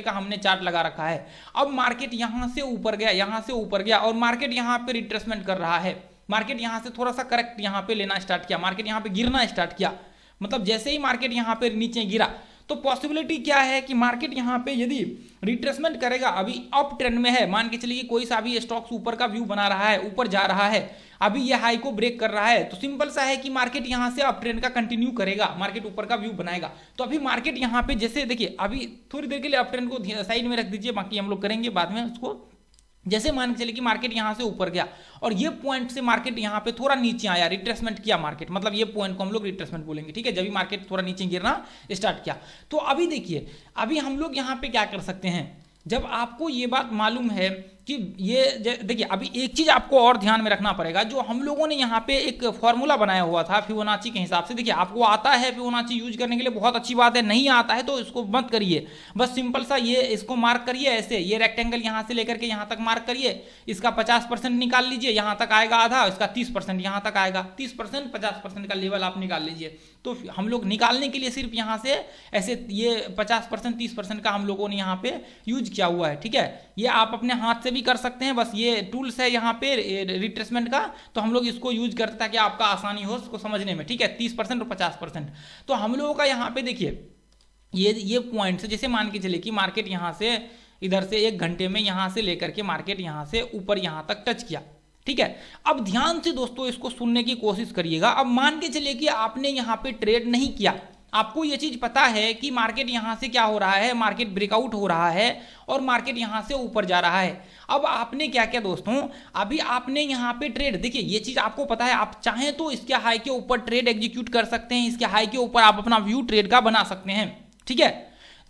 का हमने चार्ट लगा रखा है। अब मार्केट यहां से ऊपर गया, यहां से ऊपर गया और मार्केट यहां पे रिट्रेसमेंट कर रहा है। मार्केट यहां से थोड़ा सा करेक्ट यहां पे लेना स्टार्ट किया, मार्केट यहां पे गिरना स्टार्ट किया। मतलब जैसे ही मार्केट यहां पे नीचे गिरा तो पॉसिबिलिटी क्या है कि मार्केट यहां पे यदि रिट्रेसमेंट करेगा, अभी अप ट्रेंड में है, मान के चलिए कोई सा भी स्टॉक्स ऊपर का व्यू बना रहा है, ऊपर जा रहा है, अभी ये हाई को ब्रेक कर रहा है, तो सिंपल सा है कि मार्केट यहां से अप ट्रेंड का कंटिन्यू करेगा, मार्केट ऊपर का व्यू बनाएगा। तो अभी मार्केट यहां पे जैसे देखिए, अभी थोड़ी देर के लिए अप ट्रेंड को साइड में रख दीजिए, बाकी हम लोग करेंगे बाद में उसको। जैसे मान के चलिए कि मार्केट यहां से ऊपर गया और ये पॉइंट से मार्केट यहां पे थोड़ा नीचे आया, रिट्रेसमेंट किया मार्केट, मतलब ये पॉइंट को हम लोग रिट्रेसमेंट बोलेंगे, ठीक है, जब भी मार्केट थोड़ा नीचे गिरना स्टार्ट किया। तो अभी देखिए, अभी हम लोग यहां पे क्या कर सकते हैं, जब आपको ये बात मालूम है कि ये देखिए, अभी एक चीज आपको और ध्यान में रखना पड़ेगा, जो हम लोगों ने यहाँ पे एक फॉर्मूला बनाया हुआ था फिबोनाची के हिसाब से। देखिए आपको आता है फिबोनाची यूज करने के लिए, बहुत अच्छी बात है, नहीं आता है तो इसको मत करिए, बस सिंपल सा ये इसको मार्क करिए ऐसे, ये रेक्टेंगल यहाँ से लेकर के यहाँ तक मार्क करिए, इसका 50% निकाल लीजिए, यहाँ तक आएगा आधा, इसका 30% यहाँ तक आएगा, 30% 50% का लेवल आप निकाल लीजिए। तो हम लोग निकालने के लिए सिर्फ यहाँ से ऐसे ये 50% 30% का हम लोगों ने यहाँ पे यूज किया हुआ है, ठीक है। ये आप अपने हाथ से भी कर सकते हैं, बस ये टूल्स है यहाँ पे रिट्रेसमेंट का, तो हम लोग इसको यूज करते ताकि आपका आसानी हो उसको समझने में, ठीक है। 30% और 50%। तो हम लोगों का यहाँ पे देखिए ये पॉइंट से, जैसे मान के चले कि मार्केट यहाँ से इधर से 1 घंटे में यहाँ से लेकर के मार्केट यहाँ से ऊपर यहाँ तक टच किया, ठीक है। अब ध्यान से दोस्तों इसको सुनने की कोशिश करिएगा। अब मान के चलिए कि आपने यहाँ पे ट्रेड नहीं किया, आपको ये चीज पता है कि मार्केट यहां से क्या हो रहा है, मार्केट ब्रेकआउट हो रहा है और मार्केट यहां से ऊपर जा रहा है। अब आपने क्या किया दोस्तों, अभी आपने यहां पे ट्रेड, देखिए ये चीज आपको पता है, आप चाहें तो इसके हाई के ऊपर ट्रेड एग्जीक्यूट कर सकते हैं, इसके हाई के ऊपर आप अपना व्यू ट्रेड का बना सकते हैं, ठीक है।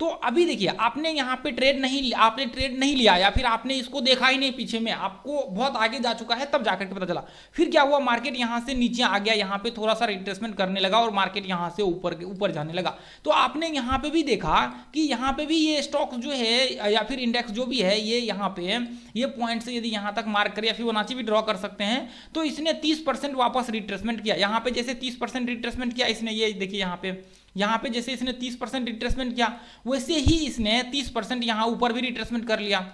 तो अभी देखिए आपने यहाँ पे ट्रेड नहीं लिया या फिर आपने इसको देखा ही नहीं पीछे में, आपको बहुत आगे जा चुका है तब जाकर के पता चला। फिर क्या हुआ, मार्केट यहाँ से नीचे आ गया, यहाँ पे थोड़ा सा रिट्रेसमेंट करने लगा और मार्केट यहाँ से ऊपर जाने लगा। तो आपने यहाँ पे भी देखा कि यहाँ पे भी ये स्टॉक्स जो है या फिर इंडेक्स जो भी है, ये यहाँ पे ये पॉइंट से यदि यहाँ तक मार्क करे या फिबोनाची भी ड्रॉ कर सकते हैं, तो इसने 30% वापस रिट्रेसमेंट किया। यहाँ पे जैसे 30% रिट्रेसमेंट किया इसने, ये देखिए यहाँ पे जैसे इसने 30% रिट्रेसमेंट किया, वैसे ही इसने 30% यहाँ ऊपर भी रिट्रेसमेंट कर लिया।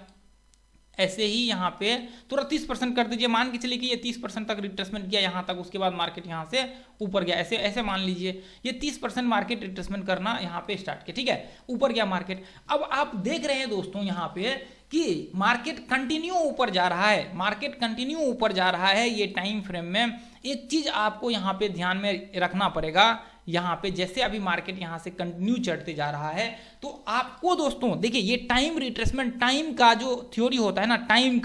ऐसे ही यहाँ पे थोड़ा 30% कर दीजिए, मान के चलिए कि ये 30% तक रिट्रेसमेंट किया यहाँ तक, उसके बाद मार्केट यहाँ से ऊपर गया, ऐसे ऐसे मान लीजिए ये 30% मार्केट रिट्रेसमेंट करना यहाँ पे स्टार्ट किया, ठीक है, ऊपर गया मार्केट। अब आप देख रहे हैं दोस्तों यहाँ पे कि मार्केट कंटिन्यू ऊपर जा रहा है, मार्केट कंटिन्यू ऊपर जा रहा है। ये टाइम फ्रेम में एक चीज आपको यहाँ पे ध्यान में रखना पड़ेगा, यहाँ पे जैसे अभी मार्केट यहाँ से कंटिन्यू चढ़ते जा रहा है, तो आपको दोस्तों देखिए ये टाइम रिट्रेसमेंट, टाइम का जो थ्योरी होता है ना, टाइम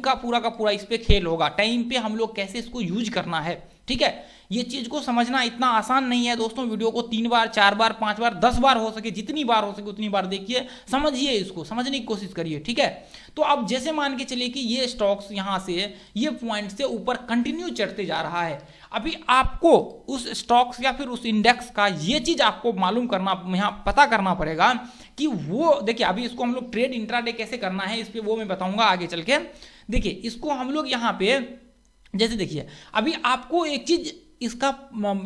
का पूरा इस पे खेल होगा, टाइम पे हम लोग कैसे इसको यूज करना है, ठीक है। ये चीज को समझना इतना आसान नहीं है दोस्तों। वीडियो को 3 बार 4 बार 5 बार 10 बार हो सके, जितनी बार हो सके उतनी बार देखिए, समझिए, इसको समझने की कोशिश करिए, ठीक है। तो अब जैसे मान के चलिए कि ये स्टॉक्स यहाँ से ये पॉइंट से ऊपर कंटिन्यू चढ़ते जा रहा है, अभी आपको उस स्टॉक्स या फिर उस इंडेक्स का ये चीज आपको मालूम करना, यहाँ पता करना पड़ेगा कि वो देखिए, अभी इसको हम लोग ट्रेड इंट्राडे कैसे करना है इस पे वो मैं बताऊंगा आगे चल के। देखिए इसको हम लोग यहाँ पे जैसे देखिए, अभी आपको एक चीज इसका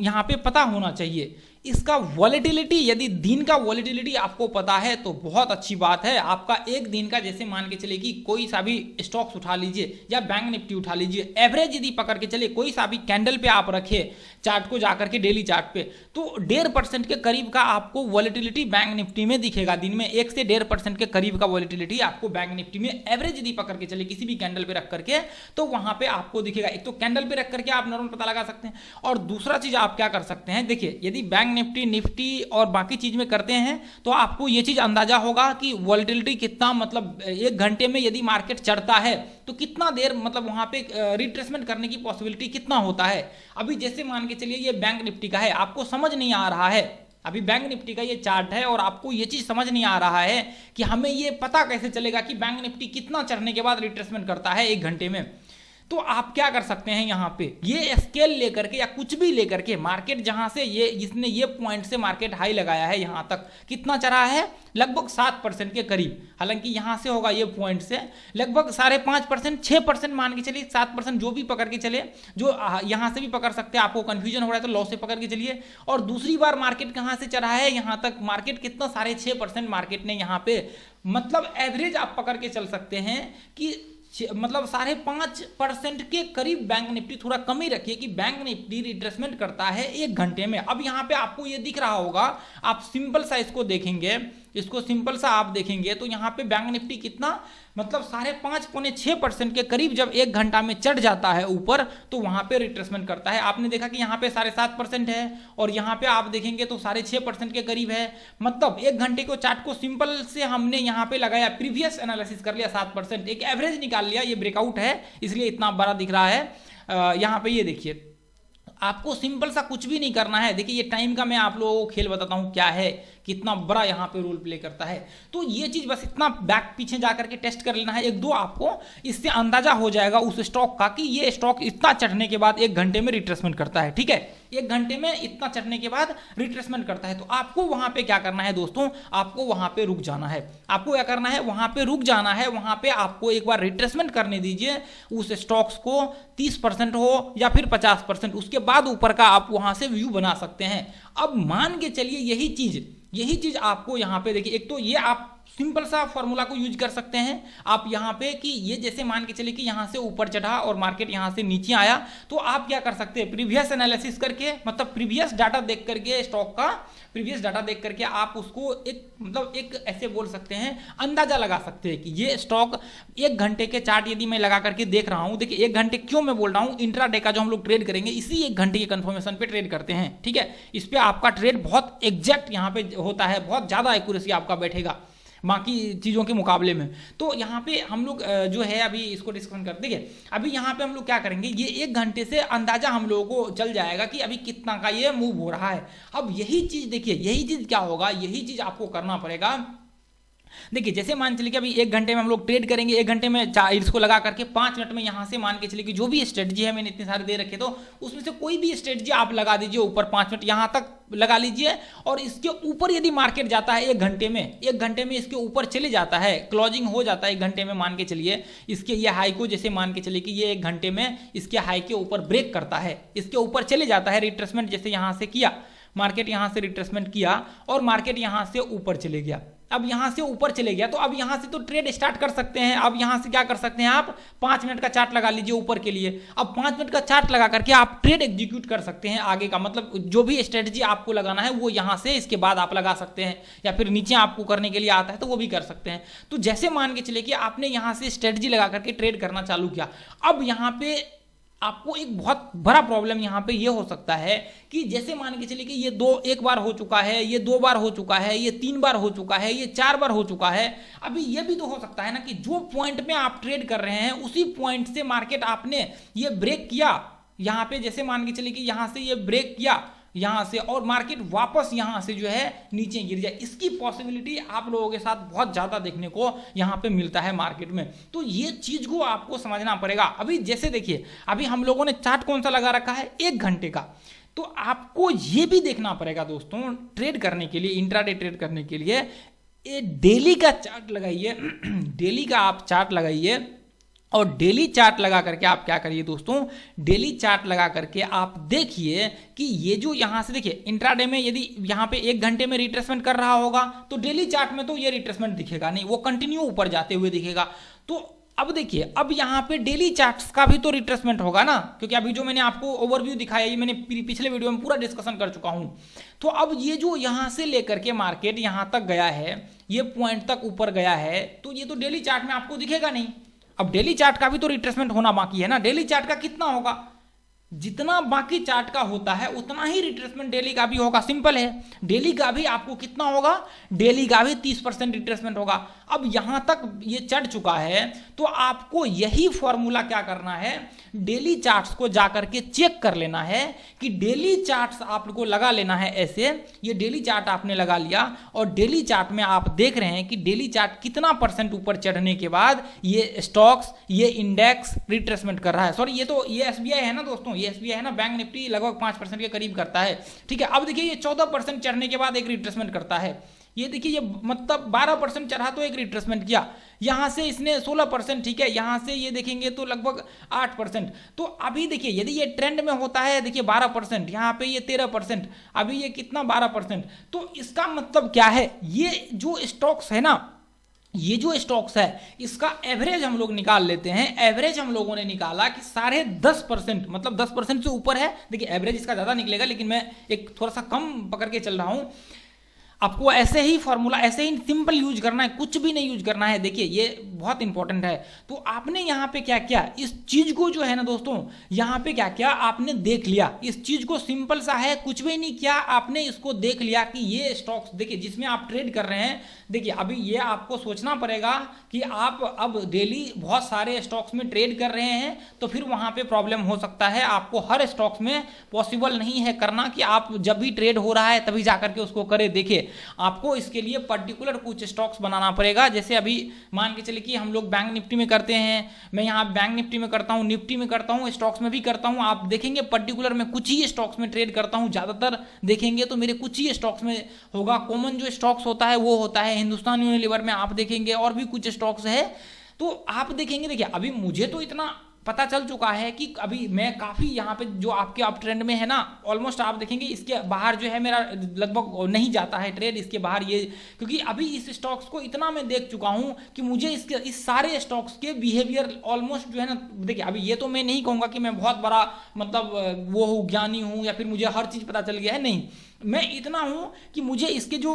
यहाँ पे पता होना चाहिए, इसका वॉलेटिलिटी, यदि दिन का वॉलेटिलिटी आपको पता है तो बहुत अच्छी बात है। आपका एक दिन का, जैसे मान के चले कि कोई सा भी स्टॉक्स उठा लीजिए या बैंक निफ्टी उठा लीजिए, एवरेज यदि पकड़ के चले, कोई सा भी कैंडल पे आप रखे चार्ट को जाकर के डेली चार्ट पे, तो 1.5% के करीब का आपको वॉलेटिलिटी बैंक निफ्टी में दिखेगा। दिन में 1 से 1.5% के करीब का वॉलेटिलिटी आपको बैंक निफ्टी में एवरेज यदि पकड़ के चले किसी भी कैंडल पे रख करके, तो वहां पे आपको दिखेगा। एक तो कैंडल पे रख करके आप नॉर्मल पता लगा सकते हैं, और दूसरा चीज आप क्या कर सकते हैं, देखिए यदि बैंक निफ्टी और बाकी चीज में करते हैं तो आपको यह चीज अंदाजा होगा कि वॉलेटिलिटी कितना, मतलब 1 घंटे में यदि मार्केट चढ़ता है तो कितना देर, मतलब वहां पे रिट्रेसमेंट करने की पॉसिबिलिटी कितना होता है। अभी जैसे मान के चलिए ये बैंक निफ्टी का है, आपको समझ नहीं आ रहा है, अभी बैंक निफ्टी का ये चार्ट है और आपको ये चीज समझ नहीं आ रहा है कि हमें ये पता कैसे चलेगा कि बैंक निफ्टी कितना चढ़ने के बाद रिट्रेसमेंट करता है 1 घंटे में। तो आप क्या कर सकते हैं यहाँ पे, ये स्केल लेकर के या कुछ भी लेकर के मार्केट जहां से ये इसने ये पॉइंट से मार्केट हाई लगाया है यहां तक कितना चढ़ा है, लगभग 7% के करीब। हालांकि यहां से होगा ये पॉइंट से लगभग 5.5%, 6% मान के चलिए, 7% जो भी पकड़ के चले, जो यहां से भी पकड़ सकते हैं। आपको कंफ्यूजन हो रहा है तो लॉ से पकड़ के चलिए। और दूसरी बार मार्केट कहां से चढ़ा है यहां तक, मार्केट कितना 6.5% मार्केट ने यहां पे, मतलब एवरेज आप पकड़ के चल सकते हैं कि मतलब 5.5% के करीब बैंक निफ्टी, थोड़ा कम ही रखिए कि बैंक निफ्टी रिट्रेसमेंट करता है 1 घंटे में। अब यहाँ पे आपको ये दिख रहा होगा, आप सिंपल सा इसको देखेंगे, इसको सिंपल सा आप देखेंगे तो यहाँ पे बैंक निफ्टी कितना, मतलब 5.5-6% के करीब जब 1 घंटा में चढ़ जाता है ऊपर तो वहां पे रिट्रेसमेंट करता है। आपने देखा कि यहाँ पे 7.5% है और यहाँ पे आप देखेंगे तो 6.5% के करीब है। मतलब 1 घंटे को चार्ट को सिंपल से हमने यहाँ पे लगाया, प्रीवियस एनालिसिस कर लिया 7%, एक एवरेज निकाल लिया, ये ब्रेकआउट है इसलिए इतना बड़ा दिख रहा है। यहाँ पे ये देखिए, आपको सिंपल सा कुछ भी नहीं करना है। देखिए ये टाइम का मैं आप लोगों को खेल बताता हूं क्या है, कितना बड़ा यहाँ पे रोल प्ले करता है। तो ये चीज बस इतना बैक पीछे जाकर के टेस्ट कर लेना है, 1-2 आपको इससे अंदाजा हो जाएगा उस स्टॉक का कि ये स्टॉक इतना चढ़ने के बाद 1 घंटे में रिट्रेसमेंट करता है। ठीक है, 1 घंटे में इतना चढ़ने के बाद रिट्रेसमेंट करता है। तो आपको वहां पे क्या करना है दोस्तों, आपको वहां पे रुक जाना है। आपको क्या करना है, वहां पे रुक जाना है। वहां पे आपको एक बार रिट्रेसमेंट करने दीजिए उस स्टॉक्स को, 30% हो या फिर 50%, उसके बाद ऊपर का आप वहां से व्यू बना सकते हैं। अब मान के चलिए यही चीज आपको यहाँ पे देखिए, एक तो ये आप सिंपल सा फॉर्मूला को यूज कर सकते हैं आप यहाँ पे कि ये जैसे मान के चलिए कि यहाँ से ऊपर चढ़ा और मार्केट यहाँ से नीचे आया, तो आप क्या कर सकते हैं, प्रीवियस एनालिसिस करके, मतलब प्रीवियस डाटा देख करके, स्टॉक का प्रीवियस डाटा देख करके आप उसको एक ऐसे बोल सकते हैं, अंदाजा लगा सकते हैं कि ये स्टॉक 1 घंटे के चार्ट यदि मैं लगा करके देख रहा हूं। देखिए 1 घंटे क्यों मैं बोल रहा हूं, इंट्राडे का जो हम लोग ट्रेड करेंगे इसी 1 घंटे के कंफर्मेशन पे ट्रेड करते हैं। ठीक है, इस पे आपका ट्रेड बहुत एग्जैक्ट यहाँ पे होता है, बहुत ज्यादा एक्यूरेसी आपका बैठेगा बाकी चीज़ों के मुकाबले में। तो यहाँ पे हम लोग जो है अभी इसको डिस्कशन कर देंगे। अभी यहाँ पे हम लोग क्या करेंगे, ये 1 घंटे से अंदाजा हम लोगों को चल जाएगा कि अभी कितना का ये मूव हो रहा है। अब यही चीज़ देखिए, यही चीज़ क्या होगा, यही चीज़ आपको करना पड़ेगा। देखिए जैसे मान चलिए कि अभी 1 घंटे में हम लोग ट्रेड करेंगे, 1 घंटे में इसको लगा करके 5 मिनट में यहाँ से मान के चलिए कि जो भी स्ट्रेटजी है मैंने इतने सारे दे रखे, तो उसमें से कोई भी स्ट्रेटजी आप लगा दीजिए ऊपर 5 मिनट यहाँ तक लगा लीजिए। और इसके ऊपर यदि मार्केट जाता है 1 घंटे में इसके ऊपर चले जाता है, क्लोजिंग हो जाता है 1 घंटे में, मान के चलिए इसके ये हाई को, जैसे मान के चलिए कि ये 1 घंटे में इसके हाई के ऊपर ब्रेक करता है, इसके ऊपर चले जाता है, रिट्रेसमेंट जैसे यहाँ से किया, मार्केट यहाँ से रिट्रेसमेंट किया और मार्केट यहाँ से ऊपर चले गया। अब यहां से ऊपर चले गया तो अब यहां से तो ट्रेड स्टार्ट कर सकते हैं। अब यहां से क्या कर सकते हैं, आप 5 मिनट का चार्ट लगा लीजिए ऊपर के लिए। अब 5 मिनट का चार्ट लगा करके आप ट्रेड एग्जीक्यूट कर सकते हैं आगे का, मतलब जो भी स्ट्रेटजी आपको लगाना है वो यहां से इसके बाद आप लगा सकते हैं, या फिर नीचे आपको करने के लिए आता है तो वो भी कर सकते हैं। तो जैसे मान के चले कि आपने यहां से स्ट्रेटजी लगा करके ट्रेड करना चालू किया, अब यहां पे आपको एक बहुत बड़ा प्रॉब्लम यहाँ पे ये हो सकता है कि जैसे मान के चलिए कि ये 1 बार हो चुका है, ये 2 बार हो चुका है, ये 3 बार हो चुका है, ये 4 बार हो चुका है। अभी ये भी तो हो सकता है ना कि जो पॉइंट में आप ट्रेड कर रहे हैं उसी पॉइंट से मार्केट आपने ये ब्रेक किया, यहाँ पे जैसे मान के चलिए कि यहाँ से ये ब्रेक किया यहां से और मार्केट वापस यहां से जो है नीचे गिर जाए, इसकी पॉसिबिलिटी आप लोगों के साथ बहुत ज्यादा देखने को यहां पे मिलता है मार्केट में। तो ये चीज को आपको समझना पड़ेगा। अभी जैसे देखिए, अभी हम लोगों ने चार्ट कौन सा लगा रखा है, 1 घंटे का। तो आपको ये भी देखना पड़ेगा दोस्तों, ट्रेड करने के लिए, इंट्राडे ट्रेड करने के लिए डेली का चार्ट लगाइए, डेली का आप चार्ट लगाइए। और डेली चार्ट लगा करके आप क्या करिए दोस्तों, डेली चार्ट लगा करके आप देखिए कि ये जो यहां से देखिए इंट्राडे में यदि यहां पे 1 घंटे में रिट्रेसमेंट कर रहा होगा तो डेली चार्ट में तो ये रिट्रेसमेंट दिखेगा नहीं, वो कंटिन्यू ऊपर जाते हुए दिखेगा। तो अब देखिए, अब यहाँ पे डेली चार्ट्स का भी तो रिट्रेसमेंट होगा ना, क्योंकि अभी जो मैंने आपको ओवरव्यू दिखाया ये मैंने पिछले वीडियो में पूरा डिस्कशन कर चुका हूं। तो अब ये जो यहाँ से लेकर के मार्केट यहाँ तक गया है, ये पॉइंट तक ऊपर गया है, तो ये तो डेली चार्ट में आपको दिखेगा नहीं। अब डेली चार्ट का भी तो रिट्रेसमेंट होना बाकी है ना, डेली चार्ट का कितना होगा, जितना बाकी चार्ट का होता है उतना ही रिट्रेसमेंट डेली का भी होगा। सिंपल है, डेली का भी आपको कितना होगा, डेली का भी 30% रिट्रेसमेंट होगा। अब यहां तक ये चढ़ चुका है तो आपको यही फॉर्मूला क्या करना है, डेली चार्ट्स को जाकर के चेक कर लेना है कि डेली चार्ट्स आपको लगा लेना है ऐसे। ये डेली चार्ट आपने लगा लिया और डेली चार्ट में आप देख रहे हैं कि डेली चार्ट कितना % ऊपर चढ़ने के बाद ये स्टॉक्स, ये इंडेक्स रिट्रेसमेंट कर रहा है। सॉरी, ये एसबीआई है ना दोस्तों, ये एसबीआई है ना, बैंक निफ्टी लगभग 5% के करीब करता है। ठीक है, अब देखिए ये 14% चढ़ने के बाद एक रिट्रेसमेंट करता है। ये देखिए ये मतलब 12% चढ़ा तो एक रिट्रेसमेंट किया, यहां से इसने 16%, ठीक है, यहां से ये देखेंगे तो लगभग 8%। तो अभी देखिए यदि ये ट्रेंड में होता है, देखिए 12%, यहां पे ये 13%, अभी ये कितना 12%। तो इसका मतलब क्या है, ये जो स्टॉक्स है ना, ये जो स्टॉक्स है इसका एवरेज हम लोग निकाल लेते हैं। एवरेज हम लोगों ने निकाला कि 10.5%, मतलब 10% से ऊपर है। देखिए एवरेज इसका ज्यादा निकलेगा लेकिन मैं एक थोड़ा सा कम पकड़ के चल रहा हूं। आपको ऐसे ही फॉर्मूला, ऐसे ही सिंपल यूज करना है, कुछ भी नहीं यूज करना है। देखिए ये बहुत इंपॉर्टेंट है। तो आपने यहाँ पे क्या किया, इस चीज को जो है ना दोस्तों, यहाँ पे क्या किया, आपने देख लिया इस चीज को। सिंपल सा है, कुछ भी नहीं किया, आपने इसको देख लिया कि ये स्टॉक्स देखिए जिसमें आप ट्रेड कर रहे हैं। देखिए अभी ये आपको सोचना पड़ेगा कि आप अब डेली बहुत सारे स्टॉक्स में ट्रेड कर रहे हैं तो फिर वहां पे प्रॉब्लम हो सकता है। आपको हर स्टॉक्स में पॉसिबल नहीं है करना कि आप जब भी ट्रेड हो रहा है तभी जाकर के उसको करें। देखिए आपको इसके लिए पर्टिकुलर कुछ स्टॉक्स बनाना पड़ेगा। जैसे अभी मान के चलिए कि हम लोग बैंक निफ्टी में करते हैं, मैं यहाँ बैंक निफ्टी में करता हूँ, निफ्टी में करता हूँ, स्टॉक्स में भी करता हूँ। आप देखेंगे पर्टिकुलर मैं कुछ ही स्टॉक्स में ट्रेड करता हूँ, ज्यादातर देखेंगे तो मेरे कुछ ही स्टॉक्स में होगा। कॉमन जो स्टॉक्स होता है वो होता है हिंदुस्तान यूनिलीवर में, आप देखेंगे और भी कुछ स्टॉक्स है तो आप देखेंगे। देखिए अभी मुझे तो इतना पता चल चुका है कि अभी मैं काफी यहाँ पे जो आपके अप ट्रेंड में है ना, ऑलमोस्ट आप देखेंगे इसके बाहर जो है मेरा लगभग नहीं जाता है ट्रेड इसके बाहर ये, क्योंकि अभी इस स्टॉक्स को इतना मैं देख चुका हूँ कि मुझे इसके इस सारे स्टॉक्स के बिहेवियर ऑलमोस्ट जो है ना, देखिए अभी ये तो मैं नहीं कहूँगा कि मैं बहुत बड़ा मतलब वो हूँ, ज्ञानी हूँ या फिर मुझे हर चीज पता चल गया है, नहीं। मैं इतना हूं कि मुझे इसके जो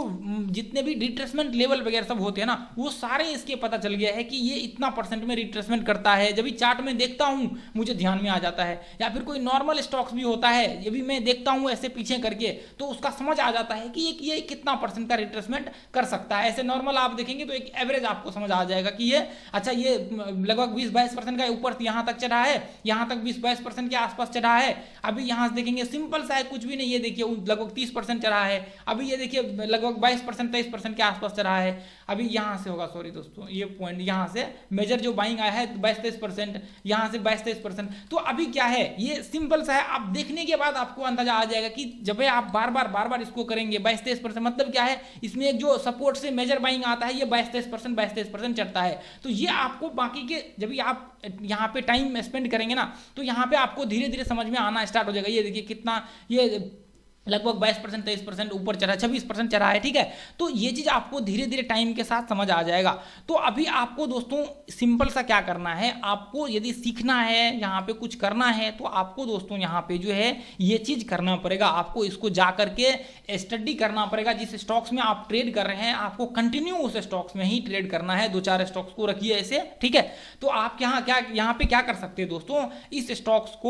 जितने भी रिट्रेसमेंट लेवल वगैरह सब होते हैं ना वो सारे इसके पता चल गया है कि ये इतना % में रिट्रेसमेंट करता है। जब भी चार्ट में देखता हूं मुझे ध्यान में आ जाता है, या फिर कोई नॉर्मल स्टॉक्स भी होता है ये भी मैं देखता हूं ऐसे पीछे करके तो उसका समझ आ जाता है कि ये कितना % का रिट्रेसमेंट कर सकता है। ऐसे नॉर्मल आप देखेंगे तो एक एवरेज आपको समझ आ जाएगा कि ये अच्छा ये लगभग 20-22% का ऊपर यहां तक चढ़ा है, यहां तक 20-22% के आसपास चढ़ा है। अभी यहां से देखेंगे सिंपल सा है, कुछ भी नहीं, ये देखिए लगभग 30% चढ़ा है। अभी ये देखिए लगभग 22% 23% के आसपास चढ़ा है। अभी यहां से होगा, सॉरी दोस्तों, ये पॉइंट यहां से मेजर जो बाइंग आया है 22-23%, यहां से 22-23%। तो अभी क्या है, ये सिंपल सा है, आप देखने के बाद आपको अंदाजा आ जाएगा कि जब आप बार बार इसको करेंगे 22-23%, मतलब क्या है, इसमें एक जो सपोर्ट से मेजर बाइंग आता है ये 22-23% चढ़ता है। तो ये आपको बाकी के जब भी आप यहाँ पे टाइम स्पेंड करेंगे ना तो यहाँ पे आपको धीरे धीरे समझ में आना स्टार्ट हो जाएगा। ये देखिए कितना, ये लगभग 22% 23% ऊपर चढ़ा, 26% चढ़ा है, ठीक है। तो ये चीज आपको धीरे धीरे टाइम के साथ समझ आ जाएगा। तो अभी आपको दोस्तों सिंपल सा क्या करना है, आपको यदि सीखना है, यहाँ पे कुछ करना है तो आपको दोस्तों यहाँ पे जो है ये चीज करना पड़ेगा। आपको इसको जा करके स्टडी करना पड़ेगा। जिस स्टॉक्स में आप ट्रेड कर रहे हैं आपको कंटिन्यू उस स्टॉक्स में ही ट्रेड करना है। 2-4 स्टॉक्स को रखिए ऐसे, ठीक है। तो आप यहाँ पे क्या कर सकते हैं दोस्तों, इस स्टॉक्स को